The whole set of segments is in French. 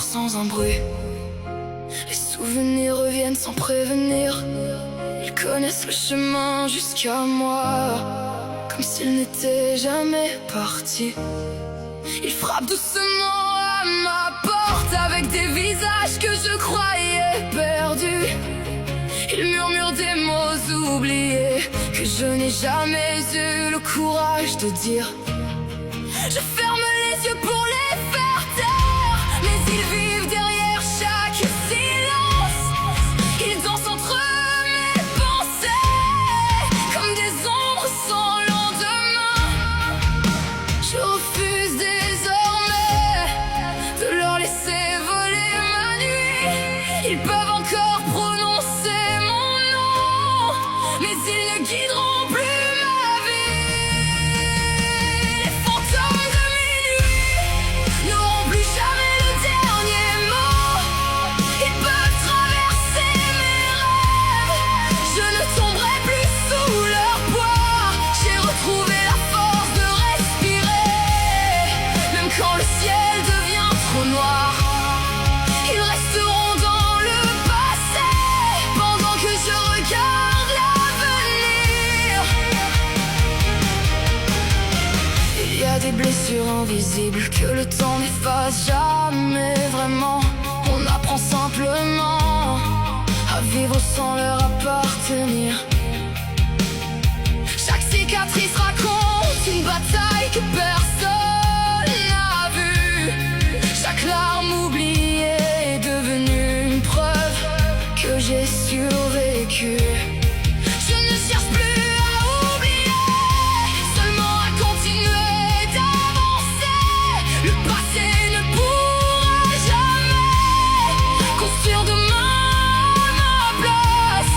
part sans un bruit. Les souvenirs reviennent sans prévenir. Ils connaissent le chemin jusqu'à moi, comme s'ils n'étaient jamais partis. Ils frappent doucement à ma porte avec des visages que je croyais perdus. Ils murmurent des mots oubliés que je n'ai jamais eu le courage de dire. Je ferme les yeux pour les faire taire, mais ils vivent derrière chaque silence. Ils dansent entre mes pensées comme des ombres sans lendemain. Je refuse désormais de leur laisser voler ma nuit. Ils peuvent encore prononcer mon nom, mais ils ne guideront plus. Quand le ciel devient trop noir, ils resteront dans le passé pendant que je regarde l'avenir. Il y a des blessures invisibles que le temps n'efface jamais vraiment. On apprend simplement à vivre sans leur appartenir. Chaque cicatrice raconte une bataille que personne. Chaque larme oubliée est devenue une preuve que j'ai survécu. Je ne cherche plus à oublier, seulement à continuer d'avancer. Le passé ne pourra jamais construire demain ma place,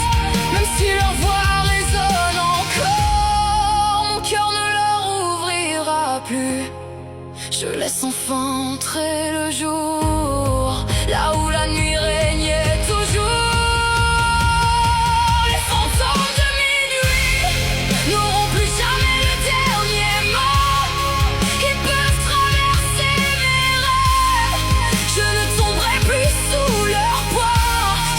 même si leur voix résonne encore, mon cœur ne leur ouvrira plus. Je laisse enfin entrer le jour, là où la nuit régnait toujours. Les fantômes de minuit n'auront plus jamais le dernier mot. Ils peuvent traverser mes rêves, je ne tomberai plus sous leur poids.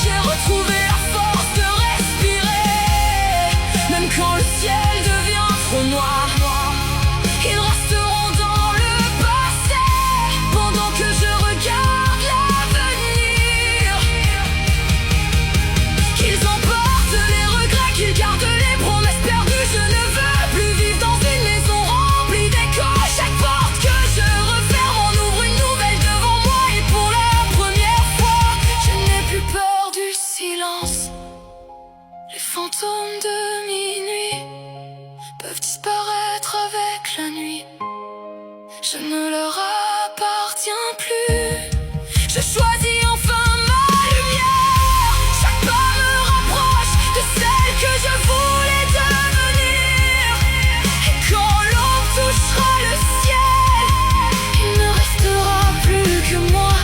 J'ai retrouvé la force de respirer, même quand le ciel devient trop noir. Ils resteront dans le passé pendant que je regarde l'avenir. Qu'ils emportent les regrets, qu'ils gardent les promesses perdues. Je ne veux plus vivre dans une maison remplie d'échos. Chaque porte que je referme en ouvre une nouvelle devant moi. Et pour la première fois, je n'ai plus peur du silence. Les fantômes de minuit peuvent disparaître avec la nuit. Je ne leur appartiens plus. Je choisis enfin ma lumière. Chaque pas me rapproche de celle que je voulais devenir. Et quand l'aube touchera le ciel, il ne restera plus que moi.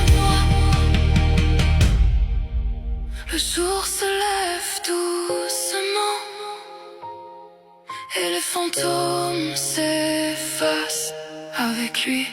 Le jour se lève doucement et les fantômes s'effacent avec lui.